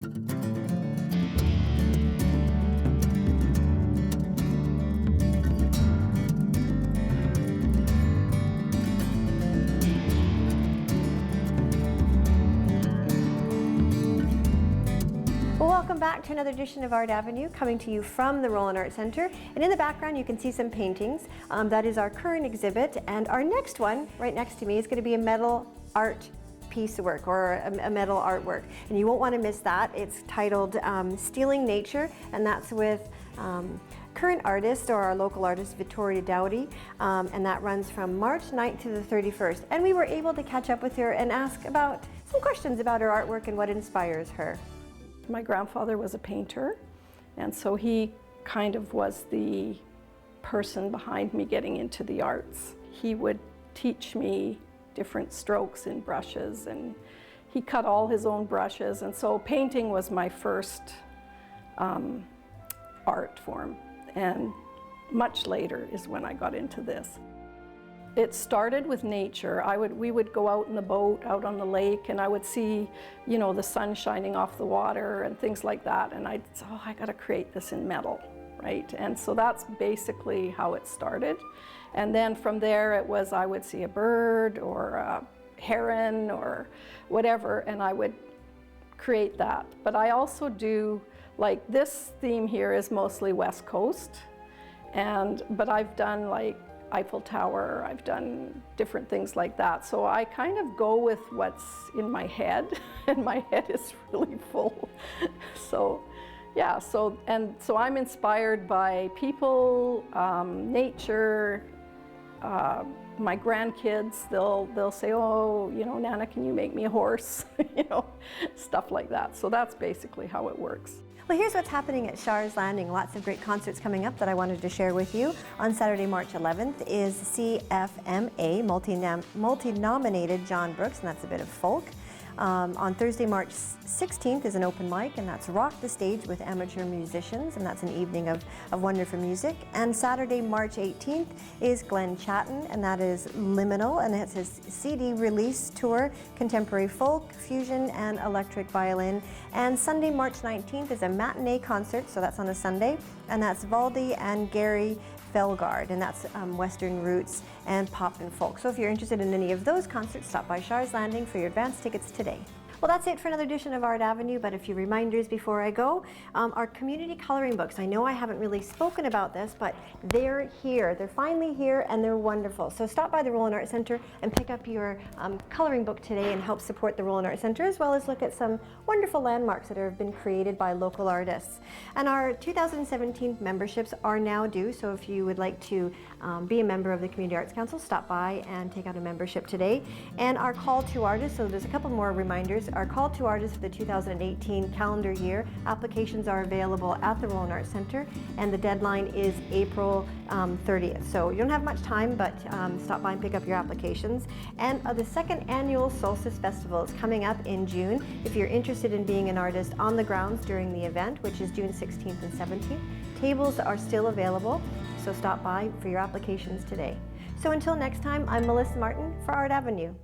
Welcome back to another edition of Art Avenue, coming to you from the Roland Art Center. And in the background, you can see some paintings. That is our current exhibit. And our next one, right next to me, is going to be a metal art piece of work, or a metal artwork. And you won't want to miss that. It's titled Stealing Nature, and that's with current artist, or our local artist, Doughty. And that runs from March 9th to the 31st. And we were able to catch up with her and ask about some questions about her artwork and what inspires her. My grandfather was a painter, and so he kind of was the person behind me getting into the arts. He would teach me different strokes in brushes, and he cut all his own brushes, and so painting was my first art form, and much later is when I got into this. It started with nature. We would go out in the boat, out on the lake, and I would see, you know, the sun shining off the water and things like that. And I'd say, oh, I got to create this in metal, right? And so that's basically how it started. And then from there, it was I would see a bird or a heron or whatever, and I would create that. But I also do, like this theme here is mostly West Coast, but I've done like Eiffel Tower, I've done different things like that. So I kind of go with what's in my head, and my head is really full. So yeah, so I'm inspired by people, nature, my grandkids, they'll say, oh, you know, Nana, can you make me a horse? You know, stuff like that. So that's basically how it works. Well, here's what's happening at Shars Landing. Lots of great concerts coming up that I wanted to share with you. On Saturday, March 11th is CFMA, multi-nominated John Brooks, and that's a bit of folk. On Thursday, March 16th is an open mic, and that's Rock the Stage with amateur musicians, and that's an evening of wonderful music. And Saturday, March 18th is Glenn Chatton, and that is Liminal, and it's his CD release tour, contemporary folk, fusion, and electric violin. And Sunday, March 19th is a matinee concert, so that's on a Sunday, and that's Valdi and Gary Felgard, and that's Western roots and pop and folk. So if you're interested in any of those concerts, stop by Shars Landing for your advance tickets today. Well, that's it for another edition of Art Avenue, but a few reminders before I go. Our community coloring books, I know I haven't really spoken about this, but they're here. They're finally here, and they're wonderful. So stop by the Roland Art Center and pick up your coloring book today and help support the Roland Art Center, as well as look at some wonderful landmarks that have been created by local artists. And our 2017 memberships are now due, so if you would like to be a member of the Community Arts Council, stop by and take out a membership today. And our call to artists, so there's a couple more reminders. Our call to artists for the 2018 calendar year, applications are available at the Roland Arts Center, and the deadline is April 30th. So you don't have much time, but stop by and pick up your applications. And the second annual Solstice Festival is coming up in June. If you're interested in being an artist on the grounds during the event, which is June 16th and 17th, tables are still available, so stop by for your applications today. So until next time, I'm Melissa Martin for Art Avenue.